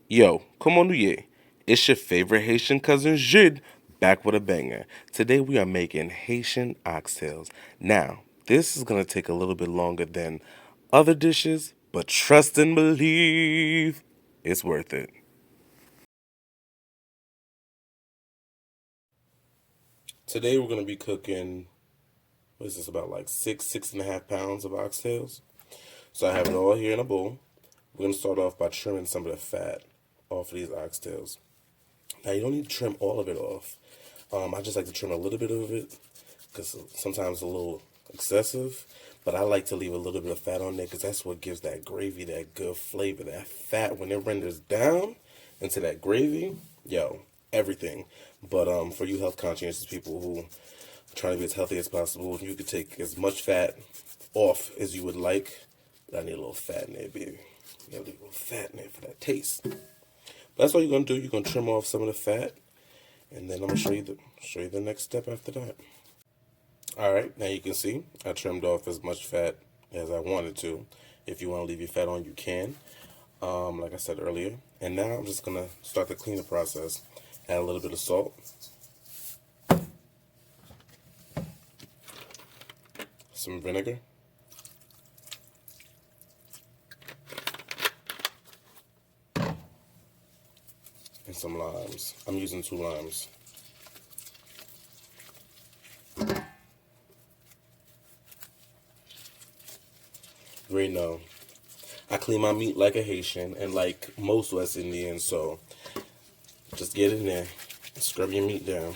Yo, come on, yeah. It's your favorite Haitian cousin Jude back with a banger. Today we are making Haitian oxtails. Now, this is gonna take a little bit longer than other dishes, but trust and believe it's worth it. Today we're gonna be cooking, what is this, about like 6.5 pounds of oxtails. So I have it all here in a bowl. We're gonna start off by trimming some of the fat off of these oxtails. Now you don't need to trim all of it off. I just like to trim a little bit of it because sometimes it's a little excessive. But I like to leave a little bit of fat on there because that's what gives that gravy that good flavor. That fat, when it renders down into that gravy, yo, everything. But for you health conscientious people who are trying to be as healthy as possible, you could take as much fat off as you would like. But I need a little fat in there, baby. You gotta leave a little fat in there for that taste. But that's all you're gonna do. You're gonna trim off some of the fat, and then I'm gonna show you the next step after that. All right, now you can see I trimmed off as much fat as I wanted to. If you want to leave your fat on, you can, like I said earlier. And now I'm just gonna start the cleaning process. Add a little bit of salt, some vinegar, and some limes. I'm using 2 limes. You already know I clean my meat like a Haitian and like most West Indians, so just get in there and scrub your meat down.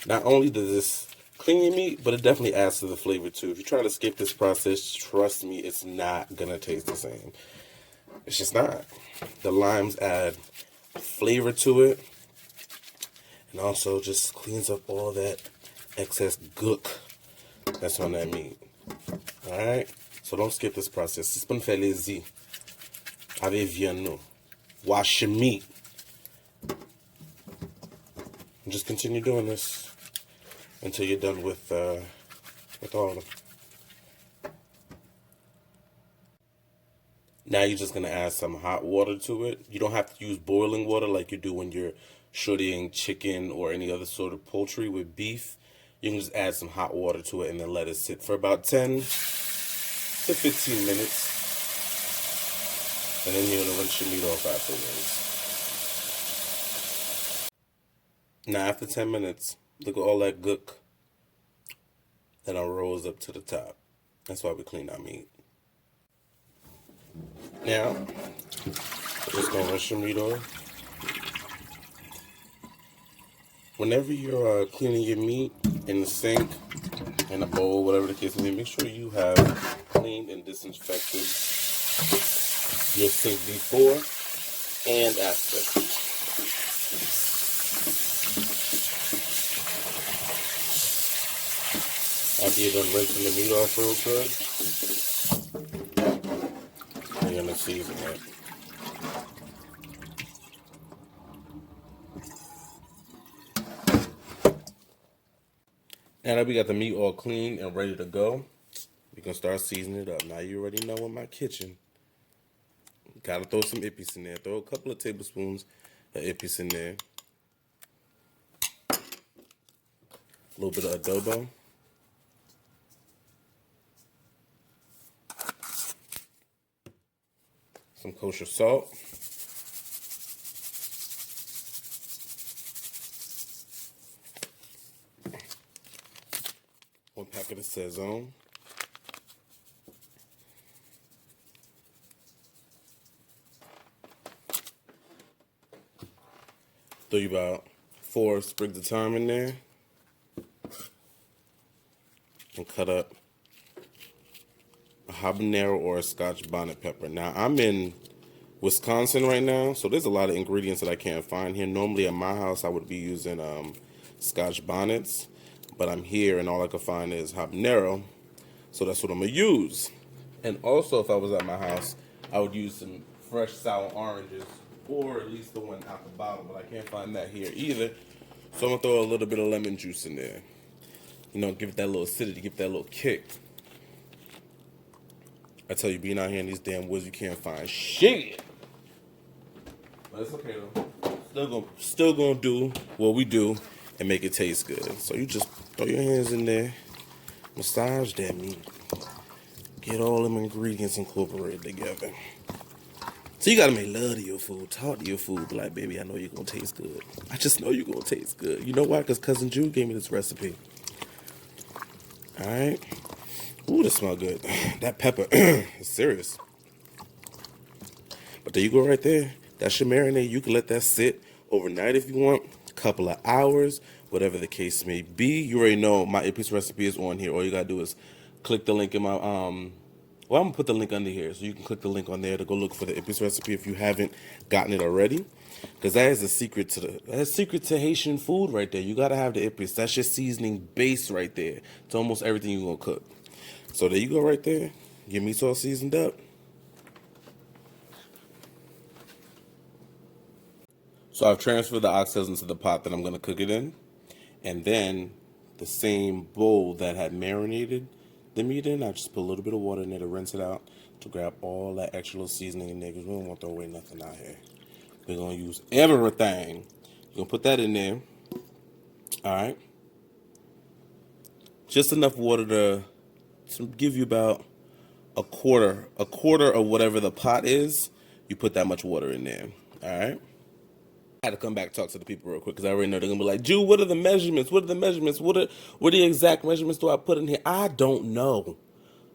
Not only does this clean your meat, but it definitely adds to the flavor too. If you try to skip this process, trust me, it's not gonna taste the same. It's just not. The limes add flavor to it and also just cleans up all that excess gook that's on that meat. Alright? So don't skip this process. C'est pas faire lazy. Avec viande. Wash your meat. And just continue doing this until you're done with all of them. Now you're just gonna add some hot water to it. You don't have to use boiling water like you do when you're shortening chicken or any other sort of poultry with beef. You can just add some hot water to it and then let it sit for about 10 to 15 minutes. And then you're gonna rinse your meat off afterwards. Now after 10 minutes, look at all that gook that rose up to the top. That's why we clean our meat. Now, just gonna rinse your meat off. Whenever you're cleaning your meat in the sink, in a bowl, whatever the case may be, make sure you have cleaned and disinfected your sink before and after. After you're done rinsing the meat off real good, you're gonna season it. Now that we got the meat all clean and ready to go, we can start seasoning it up. Now you already know in my kitchen, gotta throw some Epis in there. Throw a couple of tablespoons of Epis in there. A little bit of Adobo. Some kosher salt. One packet of Sezon. Throw you about 4 sprigs of thyme in there. And cut up a habanero or a Scotch bonnet pepper. Now, I'm in Wisconsin right now, so there's a lot of ingredients that I can't find here. Normally at my house, I would be using Scotch bonnets, but I'm here and all I can find is habanero, so that's what I'm gonna use. And also, if I was at my house, I would use some fresh sour oranges, or at least the one out the bottle, but I can't find that here either. So I'm gonna throw a little bit of lemon juice in there. You know, give it that little acidity, give it that little kick. I tell you, being out here in these damn woods, you can't find shit. But it's okay though. Still gonna do what we do and make it taste good. So you just throw your hands in there, massage that meat, get all them ingredients incorporated together. So you gotta make love to your food, talk to your food, be like, baby, I know you're gonna taste good. I just know you're gonna taste good. You know why? Because Cousin Jude gave me this recipe. All right. Ooh, that smells good. That pepper is serious. But there you go right there. That's your marinade. You can let that sit overnight if you want, a couple of hours, whatever the case may be. You already know my Epis recipe is on here. All you gotta do is click the link in my well, I'm gonna put the link under here, so you can click the link on there to go look for the Epis recipe if you haven't gotten it already. Because that is a secret to Haitian food right there. You gotta have the Epis. That's your seasoning base right there. It's almost everything you're gonna cook. So there you go right there. Your meat's all seasoned up. So I've transferred the oxtails into the pot that I'm going to cook it in. And then the same bowl that had marinated the meat in, I just put a little bit of water in there to rinse it out to grab all that extra little seasoning in there because we don't want to throw away nothing out here. We're going to use everything. You're going to put that in there. All right. Just enough water to give you about a quarter of whatever the pot is. You put that much water in there. All right. I had to come back and talk to the people real quick because I already know they're gonna be like, Jude, what are the measurements? What are the measurements? What are the exact measurements do I put in here? I don't know.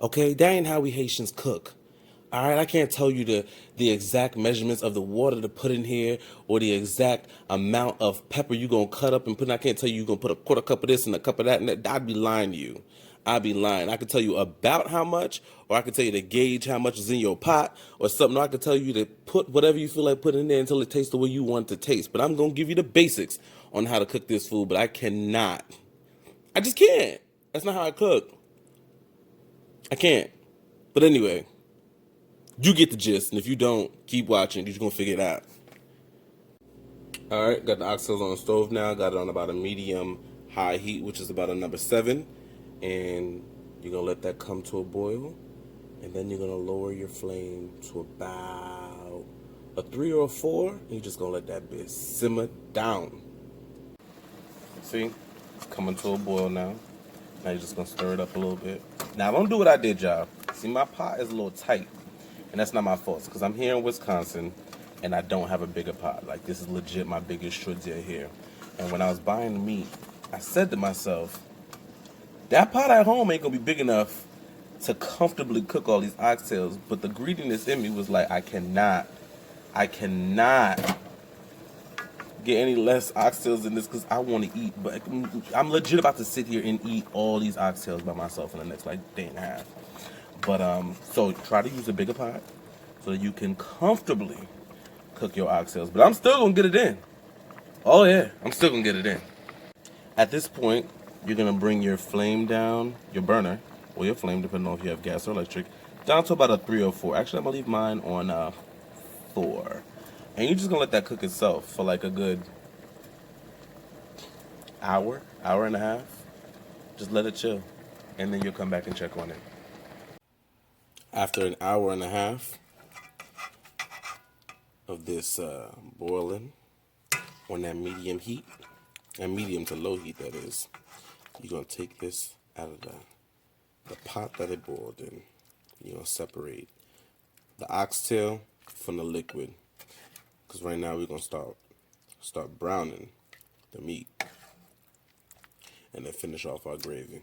Okay, that ain't how we Haitians cook. All right, I can't tell you the exact measurements of the water to put in here or the exact amount of pepper you're gonna cut up and put in. I can't tell you you're gonna put a quarter cup of this and a cup of that, and that. I'd be lying to you. I'd be lying. I could tell you about how much, or I could tell you to gauge how much is in your pot, or something. Or I could tell you to put whatever you feel like putting in there until it tastes the way you want it to taste. But I'm gonna give you the basics on how to cook this food. But I cannot. I just can't. That's not how I cook. I can't. But anyway, you get the gist, and if you don't, keep watching. You're just gonna figure it out. All right, got the oxtails on the stove now. Got it on about a medium high heat, which is about a number 7. And you're gonna let that come to a boil, and then you're gonna lower your flame to about a 3 or a 4, and you're just gonna let that bit simmer down. See, it's coming to a boil now. Now you're just gonna stir it up a little bit. Now don't do what I did, y'all. See, my pot is a little tight, and that's not my fault, because I'm here in Wisconsin, and I don't have a bigger pot. Like, this is legit my biggest shudya here. And when I was buying the meat, I said to myself, that pot at home ain't gonna be big enough to comfortably cook all these oxtails. But the greediness in me was like, I cannot get any less oxtails in this because I want to eat. But I'm legit about to sit here and eat all these oxtails by myself in the next day and a half. But so try to use a bigger pot so that you can comfortably cook your oxtails. But I'm still gonna get it in. Oh yeah, I'm still gonna get it in. At this point, you're gonna bring your flame down, your burner, or your flame, depending on if you have gas or electric, down to about a 3 or 4. Actually, I'm gonna leave mine on 4. And you're just gonna let that cook itself for like a good hour and a half. Just let it chill, and then you'll come back and check on it. After an hour and a half of this boiling on that medium heat, and medium to low heat that is, you're going to take this out of the pot that it boiled in. You're going to separate the oxtail from the liquid. Because right now we're going to start browning the meat. And then finish off our gravy.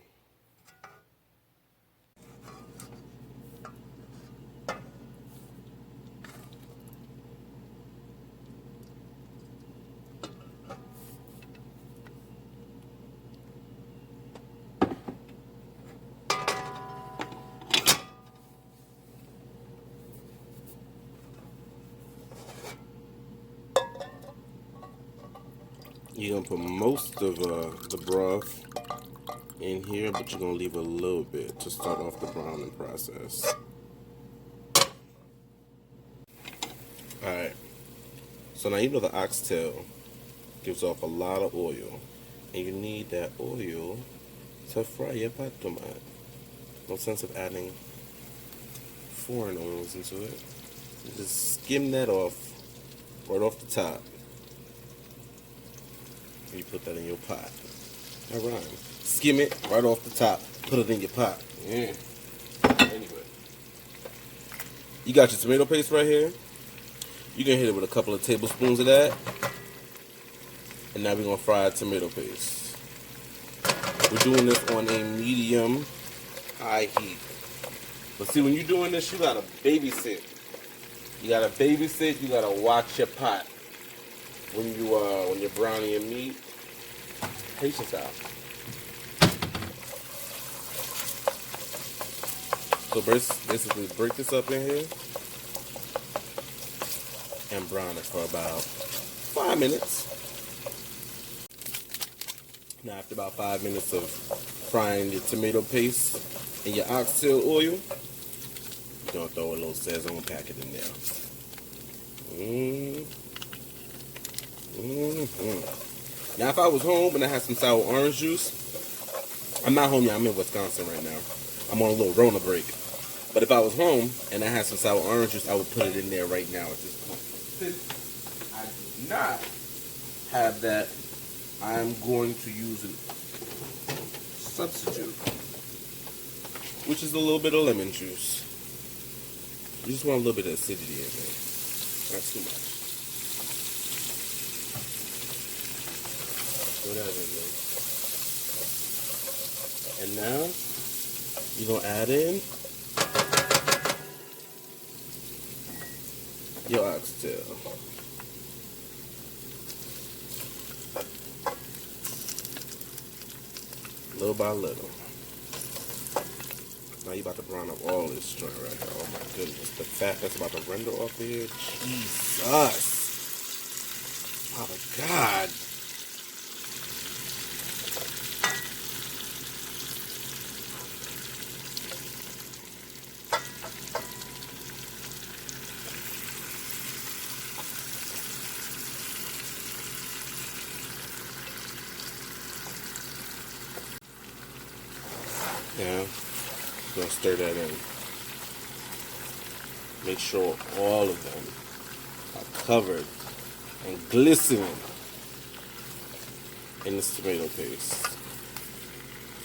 You're going to put most of the broth in here, but you're going to leave a little bit to start off the browning process. Alright, so now you know the oxtail gives off a lot of oil, and you need that oil to fry your pâte tomate. No sense of adding foreign oils into it. You just skim that off right off the top. And you put that in your pot. That rhymes. Skim it right off the top. Put it in your pot. Yeah. Anyway. You got your tomato paste right here. You can hit it with a couple of tablespoons of that. And now we're going to fry tomato paste. We're doing this on a medium high heat. But see, when you're doing this, you got to babysit. You got to babysit. You got to watch your pot when you're browning your meat. Haitian style. So basically break this up in here and brown it for about 5 minutes. Now after about 5 minutes of frying your tomato paste in your oxtail oil, you're going to throw a little Sezon packet in there. Now if I was home and I had some sour orange juice, I'm not home yet, I'm in Wisconsin right now. I'm on a little Rona break. But if I was home and I had some sour orange juice, I would put it in there right now at this point. Since I do not have that, I'm going to use a substitute, which is a little bit of lemon juice. You just want a little bit of acidity in there, not too much. Throw that in there. And now, you're going to add in your oxtail. Little by little. Now you're about to brown up all this joint right here. Oh my goodness. The fat that's about to render off of here. Jesus. Oh my God. Now, gonna stir that in. Make sure all of them are covered and glistening in this tomato paste.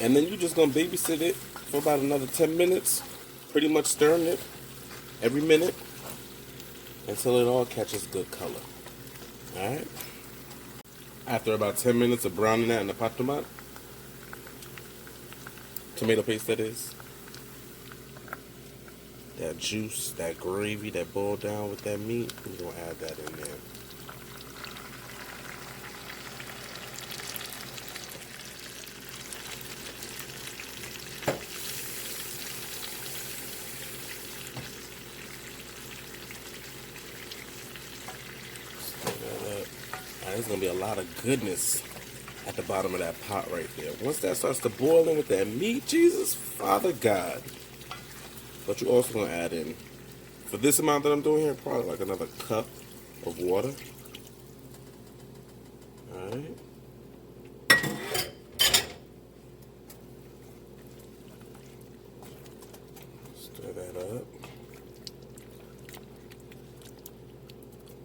And then you're just gonna babysit it for about another 10 minutes, pretty much stirring it every minute until it all catches good color. Alright? After about 10 minutes of browning that in the pot tomato paste that is, that juice, that gravy that boiled down with that meat, we're going to add that in there. Stir that up. Now, there's going to be a lot of goodness at the bottom of that pot right there. Once that starts to boil in with that meat, Jesus, Father God. But you're also going to add in, for this amount that I'm doing here, probably like another cup of water. Alright. Stir that up.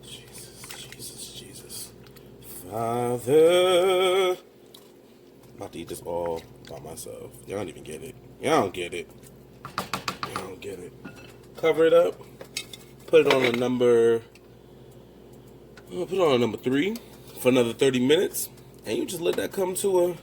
Jesus. Father. I'm about to eat this all by myself. Y'all don't even get it. Y'all don't get it. Cover it up. Put it on a number 3 for another 30 minutes. And you just let that come to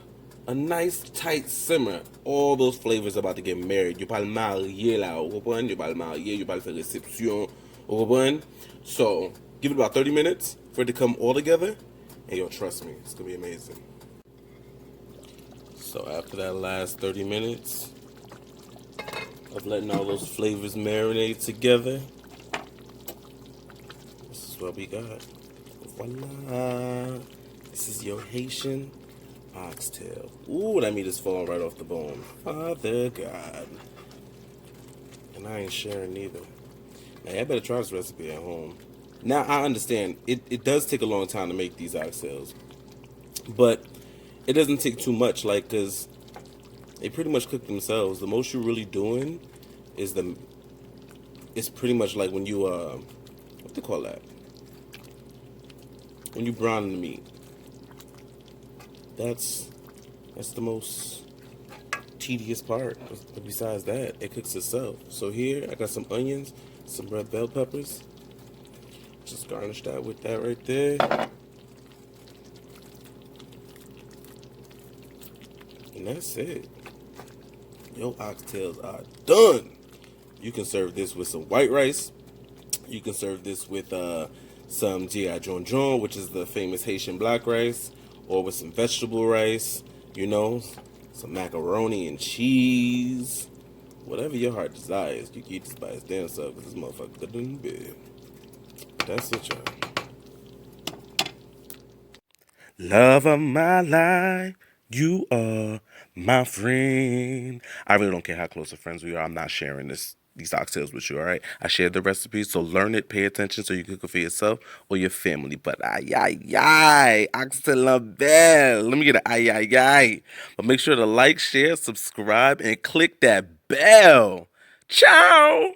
a nice tight simmer. All those flavors about to get married. You parle marier là, au revoir. You parle marier, you parle faire réception, au revoir. So, give it about 30 minutes for it to come all together. And yo, trust me, it's going to be amazing. So after that last 30 minutes of letting all those flavors marinate together, this is what we got. Voila. This is your Haitian oxtail. Ooh, that meat is falling right off the bone. Father God. And I ain't sharing neither. Now, I better try this recipe at home. Now, I understand. It does take a long time to make these oxtails. But it doesn't take too much, like, because they pretty much cook themselves. The most you're really doing is it's pretty much like when you, what do you call that? when you brown the meat. That's the most tedious part. But besides that, it cooks itself. So here I got some onions, some red bell peppers. Just garnish that with that right there. And that's it. Your oxtails are done. You can serve this with some white rice. You can serve this with some G.I. John, which is the famous Haitian black rice, or with some vegetable rice, you know, some macaroni and cheese. Whatever your heart desires, you can eat this by its damn self, because this motherfucker good in bed. That's it, y'all. Love of my life, you are my friend. I really don't care how close of friends we are. I'm not sharing these oxtails with you, all right? I shared the recipe, so learn it, pay attention so you can cook it for yourself or your family. But ay, oxtail bell. Let me get an ay. But make sure to like, share, subscribe, and click that bell. Ciao!